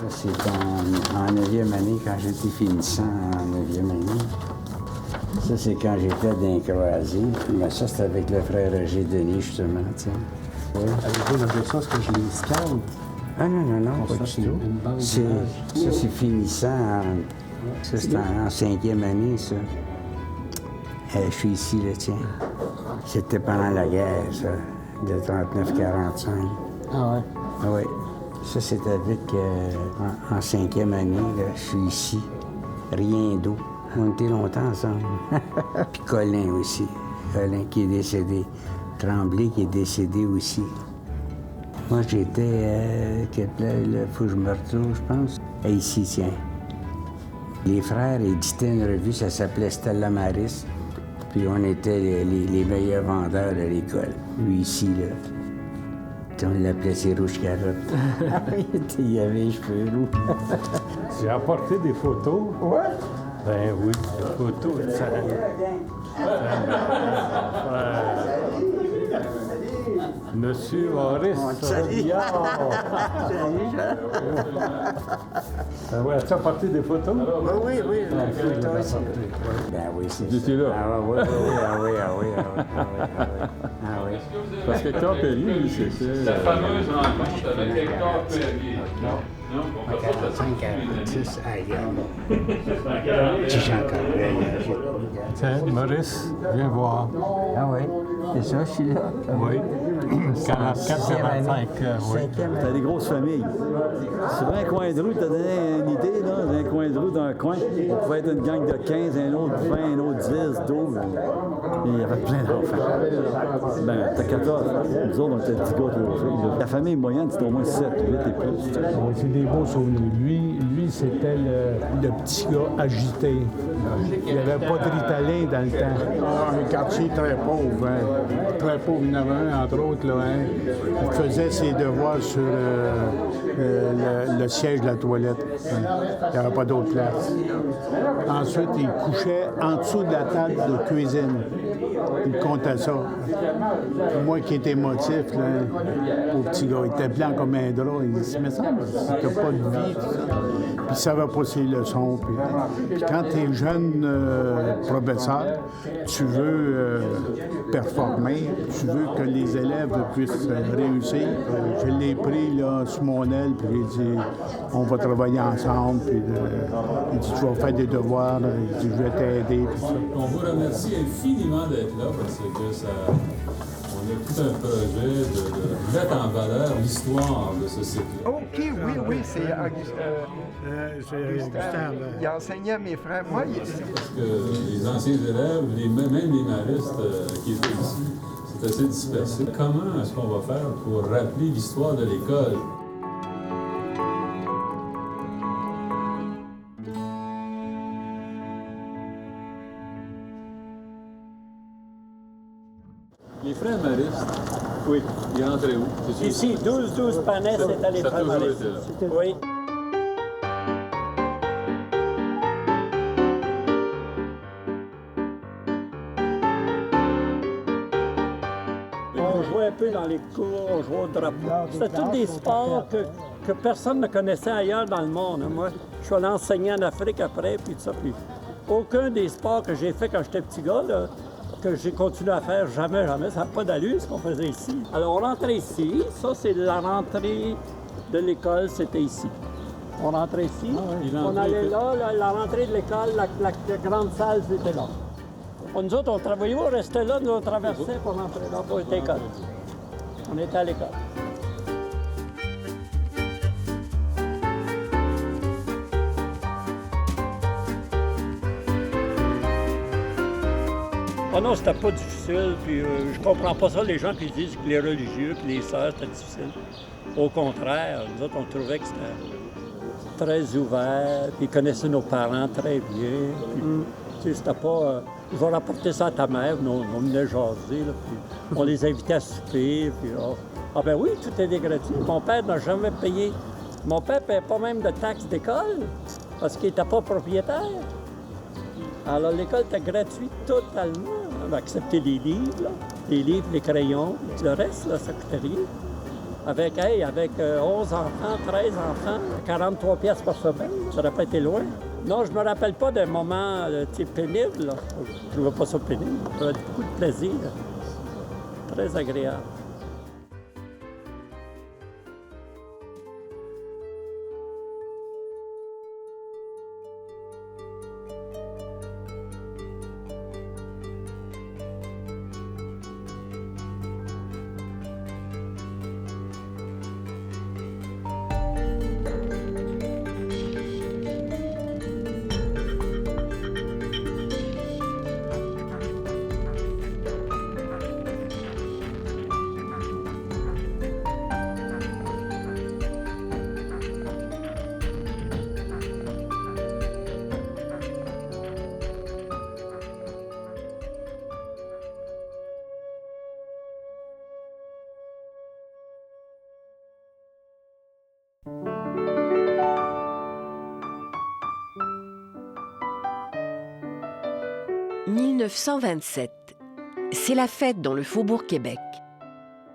Ça, c'est en 9e année, quand j'étais finissant en 9e année. Ça, c'est quand j'étais dans Croisé. Mais ça, c'était avec le frère Roger Denis, justement, tu sais. Oui. Avez-vous l'objection que je les scanne? Ah non, pas du tout. Ça, c'est finissant. Ça, c'est en 5e année, ça. Je suis ici, là, tiens. C'était pendant la guerre, ça, de 39-45. Ah ouais? Ah oui. Ça, c'est avec, en 5e année, là, je suis ici. Rien d'eau. On était longtemps ensemble. Puis Colin aussi. Colin qui est décédé. Tremblay qui est décédé aussi. Moi, j'étais, il faut que je me retrouve, je pense. Ici, tiens. Les frères éditaient une revue, ça s'appelait Stella Maris. Puis on était les meilleurs vendeurs à l'école. Lui, ici, là. On l'appelait ses rouges carottes. Il y avait les cheveux roux. J'ai apporté des photos. Ouais? Ben oui, des photos. Monsieur Maurice Robillard. Ouais, as-tu apporté des photos? Oui. Toi aussi. Ben oui, c'est ça. J'étais là. Ah oui. Parce que Hector Perrier, lui, c'était... La fameuse rencontre avec Hector Perrier. Non, on peut pas ça. 45-46, aïe. J'ai encore Tiens, Maurice, viens voir. Ah oui, c'est ça, je suis là. Oui. 44-45, oui. T'as des grosses familles. Sur un coin de rue, t'as donné une idée, là, dans un coin de rue, dans un coin, on pouvait être une gang de 15, un autre 20, un autre 10, 12. Il y avait plein d'enfants. Ben, t'as 14. Nous autres, on était 10 gars, 3 filles. La famille moyenne, c'était au moins 7, 8 et plus. C'est des beaux souvenirs. Lui c'était le petit gars agité. Il n'y avait pas de Ritalin dans le temps. Un quartier très pauvre. Très pauvre. Il y en avait un, entre autres. Là, il faisait ses devoirs sur le siège de la toilette. Il n'y avait pas d'autre place. Ensuite, il couchait en dessous de la table de cuisine. Il comptait ça. Moi qui étais émotif, là, au petit gars, il était blanc comme un drap. Il dit, mais ça, t'as pas de vie. Puis il savait pas ses leçons. Puis quand tu es jeune professeur, tu veux performer, tu veux que les élèves puissent réussir. Je l'ai pris là, sous mon aile, puis j'ai dit, on va travailler ensemble. Puis il dit, tu vas faire des devoirs. Il dit, je vais t'aider. On vous remercie infiniment d'être là parce que ça, on a tout un projet de mettre en valeur l'histoire de ce cycle-là. OK, oui, c'est Augustin. Il enseignait à mes frères. Moi, Parce que les anciens élèves, même les maristes qui étaient ici, c'est assez dispersé. Comment est-ce qu'on va faire pour rappeler l'histoire de l'école? Les frères maristes, oui, ils rentraient où? Ici, 12 Panais, c'était les frères maristes. Oui. On jouait un peu dans les cours, on jouait au drapeau. C'était tous des sports que personne ne connaissait ailleurs dans le monde. Moi, je suis allé enseigner en Afrique après, puis tout ça. Puis aucun des sports que j'ai fait quand j'étais petit gars, là, que j'ai continué à faire, jamais, ça n'a pas d'allure ce qu'on faisait ici. Alors, on rentrait ici, ça c'est la rentrée de l'école, c'était ici. On rentrait ici, on allait là, la rentrée de l'école, la grande salle, c'était là. Nous autres, on travaillait, on restait là, nous on traversait pour rentrer là, pour être à l'école. On était à l'école. Ah non, c'était pas difficile, puis je comprends pas ça, les gens qui disent que les religieux puis les sœurs, c'était difficile. Au contraire, nous autres, on trouvait que c'était très ouvert, puis ils connaissaient nos parents très bien. Puis, tu sais, c'était pas... je vais rapporter ça à ta mère, on venait jaser, là, puis on les invitait à souper, puis... Ah ben oui, tout était gratuit. Mon père n'a jamais payé. Mon père ne payait pas même de taxes d'école, parce qu'il n'était pas propriétaire. Alors l'école était gratuite totalement. On a accepté les livres, les crayons, le reste, là, ça ne coûtait rien. avec 11 enfants, 13 enfants, 43 pièces par semaine. Ça n'aurait pas été loin. Non, je me rappelle pas d'un moment pénible. Là. Je ne vois pas ça pénible. Ça a beaucoup de plaisir. Très agréable. « 1927, c'est la fête dans le Faubourg Québec.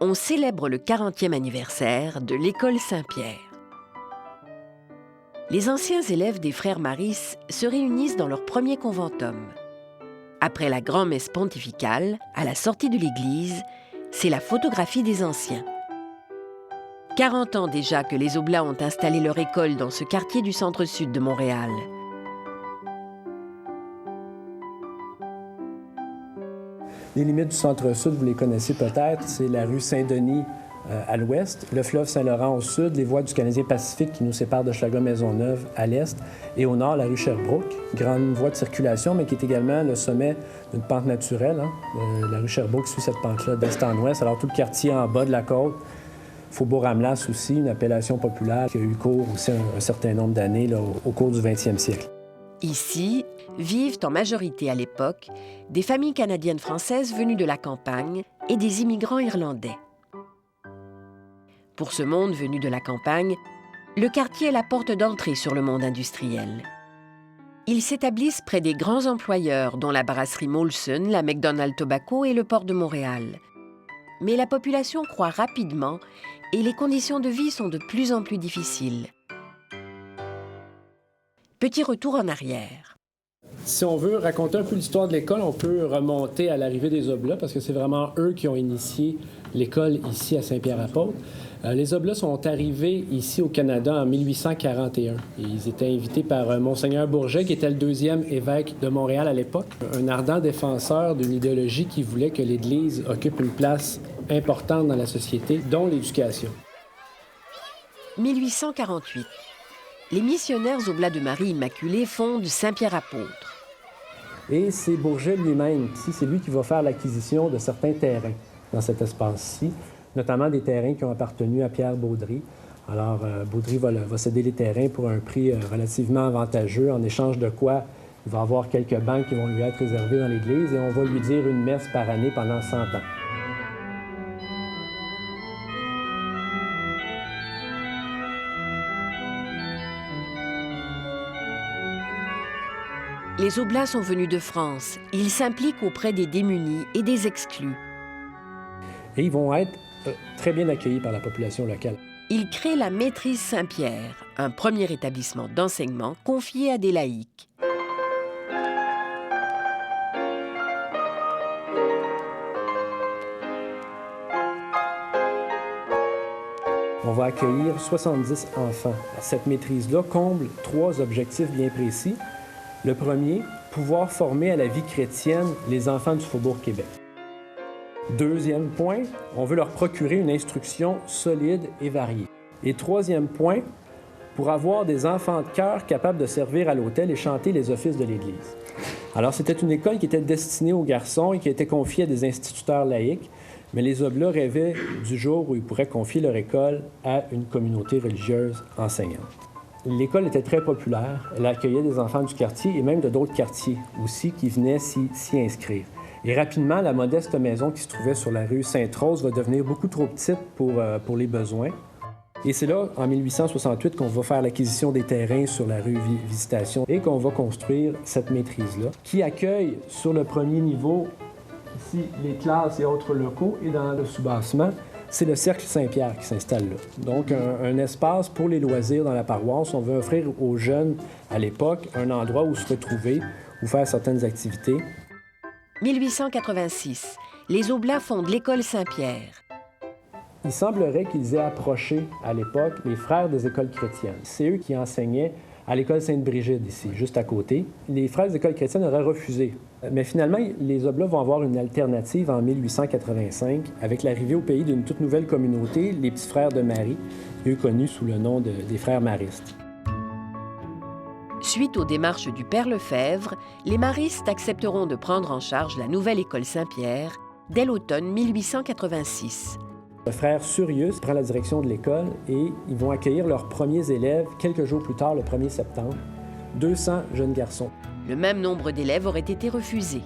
On célèbre le 40e anniversaire de l'École Saint-Pierre. Les anciens élèves des frères Maris se réunissent dans leur premier conventum. Après la grand-messe pontificale, à la sortie de l'église, c'est la photographie des anciens. 40 ans déjà que les Oblats ont installé leur école dans ce quartier du centre-sud de Montréal. Les limites du centre-sud, vous les connaissez peut-être, c'est la rue Saint-Denis à l'ouest, le fleuve Saint-Laurent au sud, les voies du Canadien Pacifique qui nous séparent de Schlager-Maisonneuve à l'est, et au nord, la rue Sherbrooke, grande voie de circulation, mais qui est également le sommet d'une pente naturelle. La rue Sherbrooke suit cette pente-là d'est en ouest, alors tout le quartier en bas de la côte, Faubourg-Amelas aussi, une appellation populaire qui a eu cours aussi un certain nombre d'années au cours du 20e siècle. Ici, vivent en majorité à l'époque des familles canadiennes-françaises venues de la campagne et des immigrants irlandais. Pour ce monde venu de la campagne, le quartier est la porte d'entrée sur le monde industriel. Ils s'établissent près des grands employeurs, dont la brasserie Molson, la McDonald Tobacco et le port de Montréal. Mais la population croît rapidement et les conditions de vie sont de plus en plus difficiles. Petit retour en arrière. Si on veut raconter un peu l'histoire de l'école, on peut remonter à l'arrivée des Oblats, parce que c'est vraiment eux qui ont initié l'école ici à Saint-Pierre-Apôtre. Les Oblats sont arrivés ici au Canada en 1841. Et ils étaient invités par Monseigneur Bourget, qui était le deuxième évêque de Montréal à l'époque, un ardent défenseur d'une idéologie qui voulait que l'Église occupe une place importante dans la société, dont l'éducation. 1848. Les missionnaires Oblats de Marie Immaculée fondent Saint-Pierre-Apôtre. Et c'est Bourget lui-même, ici, c'est lui qui va faire l'acquisition de certains terrains dans cet espace-ci, notamment des terrains qui ont appartenu à Pierre Baudry. Alors, Baudry va céder les terrains pour un prix relativement avantageux, en échange de quoi il va avoir quelques bancs qui vont lui être réservés dans l'Église et on va lui dire une messe par année pendant 100 ans. Les Oblats sont venus de France. Ils s'impliquent auprès des démunis et des exclus. Et ils vont être très bien accueillis par la population locale. Ils créent la Maîtrise Saint-Pierre, un premier établissement d'enseignement confié à des laïcs. On va accueillir 70 enfants. Cette maîtrise-là comble 3 objectifs bien précis. Le premier, pouvoir former à la vie chrétienne les enfants du Faubourg Québec. Deuxième point, on veut leur procurer une instruction solide et variée. Et troisième point, pour avoir des enfants de cœur capables de servir à l'autel et chanter les offices de l'Église. Alors, c'était une école qui était destinée aux garçons et qui était confiée à des instituteurs laïcs, mais les Oblats rêvaient du jour où ils pourraient confier leur école à une communauté religieuse enseignante. L'école était très populaire. Elle accueillait des enfants du quartier et même de d'autres quartiers aussi qui venaient s'y inscrire. Et rapidement, la modeste maison qui se trouvait sur la rue Sainte-Rose va devenir beaucoup trop petite pour les besoins. Et c'est là, en 1868, qu'on va faire l'acquisition des terrains sur la rue Visitation et qu'on va construire cette maîtrise-là, qui accueille sur le premier niveau ici les classes et autres locaux, et dans le soubassement, c'est le Cercle Saint-Pierre qui s'installe là. Donc, un espace pour les loisirs dans la paroisse. On veut offrir aux jeunes, à l'époque, un endroit où se retrouver, où faire certaines activités. 1886, les Oblats fondent l'École Saint-Pierre. Il semblerait qu'ils aient approché, à l'époque, les frères des écoles chrétiennes. C'est eux qui enseignaient à l'école Sainte-Brigide, ici, juste à côté. Les frères des écoles chrétiennes auraient refusé. Mais finalement, les Oblats vont avoir une alternative en 1885 avec l'arrivée au pays d'une toute nouvelle communauté, les Petits Frères de Marie, eux connus sous le nom des Frères maristes. Suite aux démarches du Père Lefebvre, les maristes accepteront de prendre en charge la nouvelle École Saint-Pierre dès l'automne 1886. Le frère Surius prend la direction de l'école et ils vont accueillir leurs premiers élèves quelques jours plus tard, le 1er septembre, 200 jeunes garçons. Le même nombre d'élèves aurait été refusé.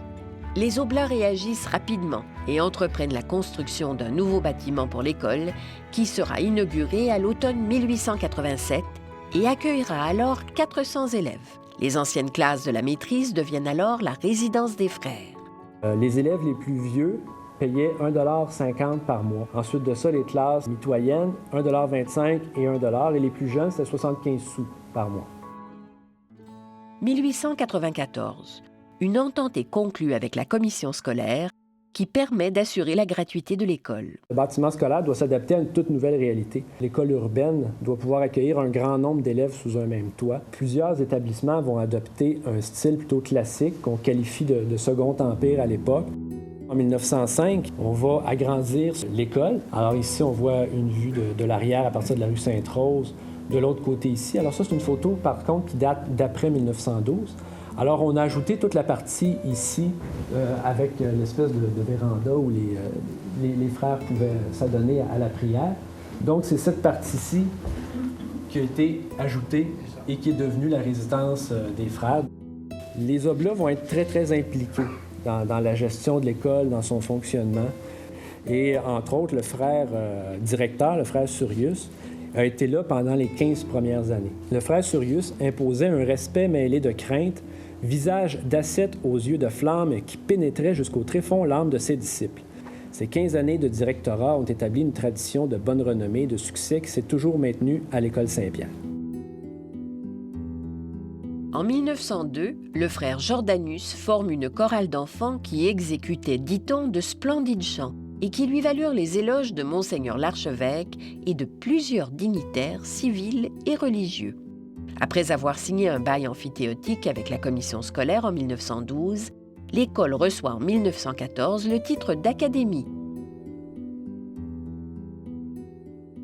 Les Oblats réagissent rapidement et entreprennent la construction d'un nouveau bâtiment pour l'école qui sera inauguré à l'automne 1887 et accueillera alors 400 élèves. Les anciennes classes de la maîtrise deviennent alors la résidence des frères. Les élèves les plus vieux payaient 1,50 $ par mois. Ensuite de ça, les classes mitoyennes, 1,25 $ et 1 $, et les plus jeunes, c'était 75 sous par mois. 1894. Une entente est conclue avec la commission scolaire qui permet d'assurer la gratuité de l'école. Le bâtiment scolaire doit s'adapter à une toute nouvelle réalité. L'école urbaine doit pouvoir accueillir un grand nombre d'élèves sous un même toit. Plusieurs établissements vont adopter un style plutôt classique qu'on qualifie de Second Empire à l'époque. En 1905, on va agrandir l'école. Alors ici, on voit une vue de l'arrière à partir de la rue Sainte-Rose. De l'autre côté ici. Alors ça, c'est une photo, par contre, qui date d'après 1912. Alors, on a ajouté toute la partie ici avec l'espèce de véranda où les frères pouvaient s'adonner à la prière. Donc, c'est cette partie-ci qui a été ajoutée et qui est devenue la résidence des frères. Les Oblats vont être très, très impliqués dans la gestion de l'école, dans son fonctionnement. Et, entre autres, le frère directeur, le frère Surius, a été là pendant les 15 premières années. Le frère Surius imposait un respect mêlé de crainte, visage d'ascète aux yeux de flamme qui pénétrait jusqu'au tréfonds l'âme de ses disciples. Ces 15 années de directorat ont établi une tradition de bonne renommée et de succès qui s'est toujours maintenue à l'École Saint-Pierre. En 1902, le frère Jordanus forme une chorale d'enfants qui exécutait, dit-on, de splendides chants et qui lui valurent les éloges de Monseigneur l'archevêque et de plusieurs dignitaires civils et religieux. Après avoir signé un bail amphithéotique avec la commission scolaire en 1912, l'école reçoit en 1914 le titre d'académie.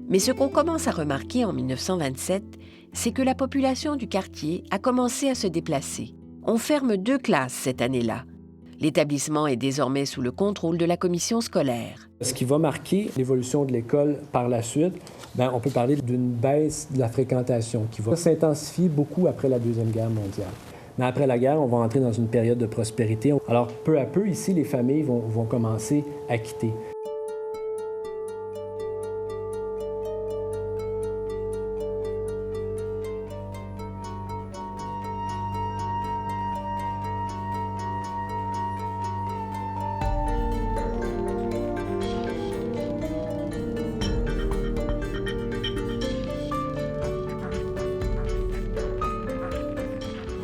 Mais ce qu'on commence à remarquer en 1927, c'est que la population du quartier a commencé à se déplacer. On ferme 2 classes cette année-là. L'établissement est désormais sous le contrôle de la commission scolaire. Ce qui va marquer l'évolution de l'école par la suite, on peut parler d'une baisse de la fréquentation qui va s'intensifier beaucoup après la Deuxième Guerre mondiale. Mais après la guerre, on va entrer dans une période de prospérité. Alors, peu à peu, ici, les familles vont commencer à quitter.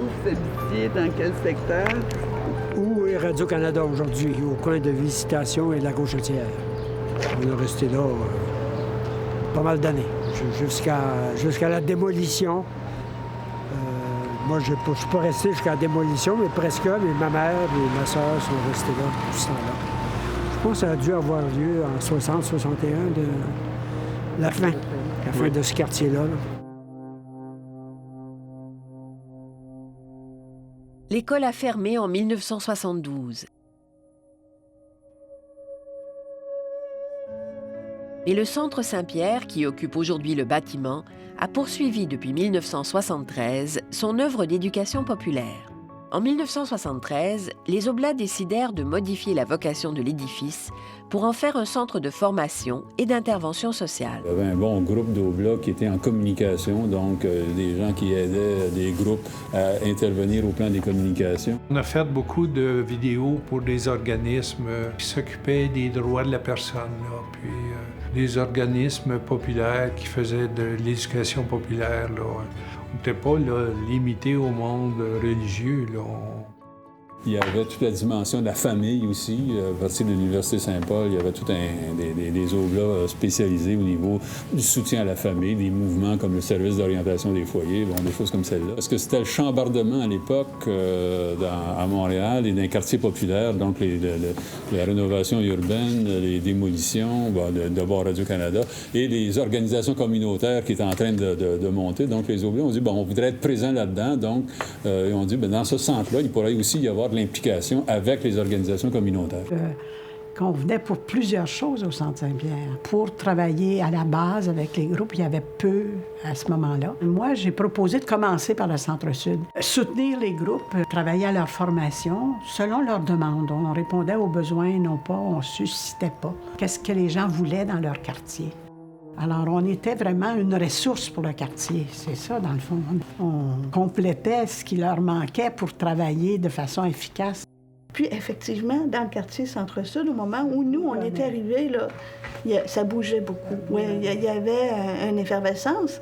Vous habitiez dans quel secteur? Où est Radio-Canada aujourd'hui, au coin de Visitation et de la Gauchetière. On est resté là pas mal d'années, jusqu'à la démolition. Moi, je ne suis pas resté jusqu'à la démolition, mais presque, mais ma mère et ma soeur sont restés là tout ce temps-là. Je pense que ça a dû avoir lieu en 60-61 de la fin de ce quartier-là. L'école a fermé en 1972. Et le Centre Saint-Pierre, qui occupe aujourd'hui le bâtiment, a poursuivi depuis 1973 son œuvre d'éducation populaire. En 1973, les Oblats décidèrent de modifier la vocation de l'édifice pour en faire un centre de formation et d'intervention sociale. Il y avait un bon groupe d'Oblats qui étaient en communication, donc des gens qui aidaient des groupes à intervenir au plan des communications. On a fait beaucoup de vidéos pour des organismes qui s'occupaient des droits de la personne, là, puis des organismes populaires qui faisaient de l'éducation populaire. Là. On n'était pas là, limité au monde religieux. Là. Il y avait toute la dimension de la famille aussi. À partir de l'Université Saint-Paul, il y avait tout des Oblats spécialisés au niveau du soutien à la famille, des mouvements comme le service d'orientation des foyers, bon, des choses comme celle-là. Parce que c'était le chambardement à l'époque à Montréal et dans les quartiers populaires, donc la rénovation urbaine, les démolitions, bon, d'abord Radio-Canada, et les organisations communautaires qui étaient en train de monter. Donc les Oblats ont dit, bon, on voudrait être présents là-dedans. Donc, ils ont dit, bien, dans ce centre-là, il pourrait aussi y avoir de l'implication avec les organisations communautaires. Qu'on venait pour plusieurs choses au Centre Saint-Pierre. Pour travailler à la base avec les groupes, il y avait peu à ce moment-là. Moi, j'ai proposé de commencer par le Centre-Sud. Soutenir les groupes, travailler à leur formation selon leurs demandes. On répondait aux besoins, non pas, on ne suscitait pas. Qu'est-ce que les gens voulaient dans leur quartier? Alors, on était vraiment une ressource pour le quartier. C'est ça, dans le fond. On complétait ce qui leur manquait pour travailler de façon efficace. Puis, effectivement, dans le quartier Centre-Sud, au moment où nous, on était arrivés, là, ça bougeait beaucoup. Ouais, il y avait une effervescence.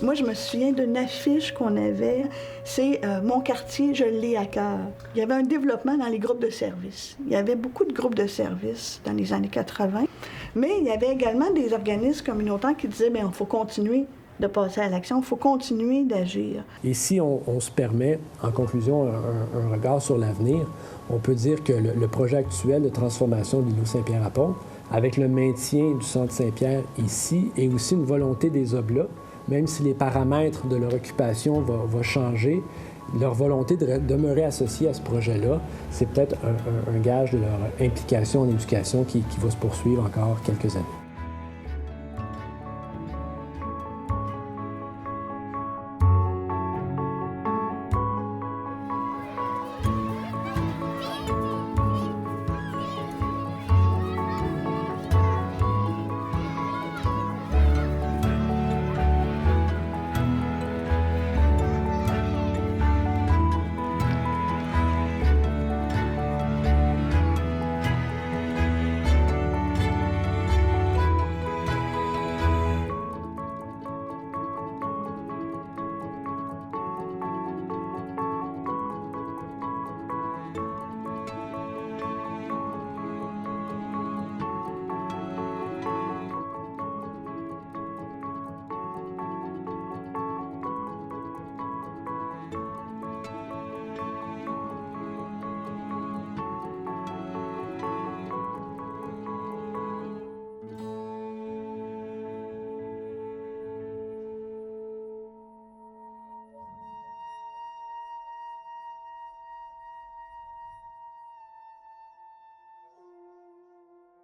Moi, je me souviens d'une affiche qu'on avait, c'est « Mon quartier, je l'ai à cœur ». Il y avait un développement dans les groupes de services. Il y avait beaucoup de groupes de services dans les années 80, mais il y avait également des organismes communautaires qui disaient « Bien, il faut continuer de passer à l'action, il faut continuer d'agir ». Et si on se permet, en conclusion, un regard sur l'avenir, on peut dire que le projet actuel de transformation de l'îlot Saint-Pierre-à-Pont, avec le maintien du Centre Saint-Pierre ici et aussi une volonté des Oblats, même si les paramètres de leur occupation vont changer, leur volonté de demeurer associée à ce projet-là, c'est peut-être un gage de leur implication en éducation qui va se poursuivre encore quelques années.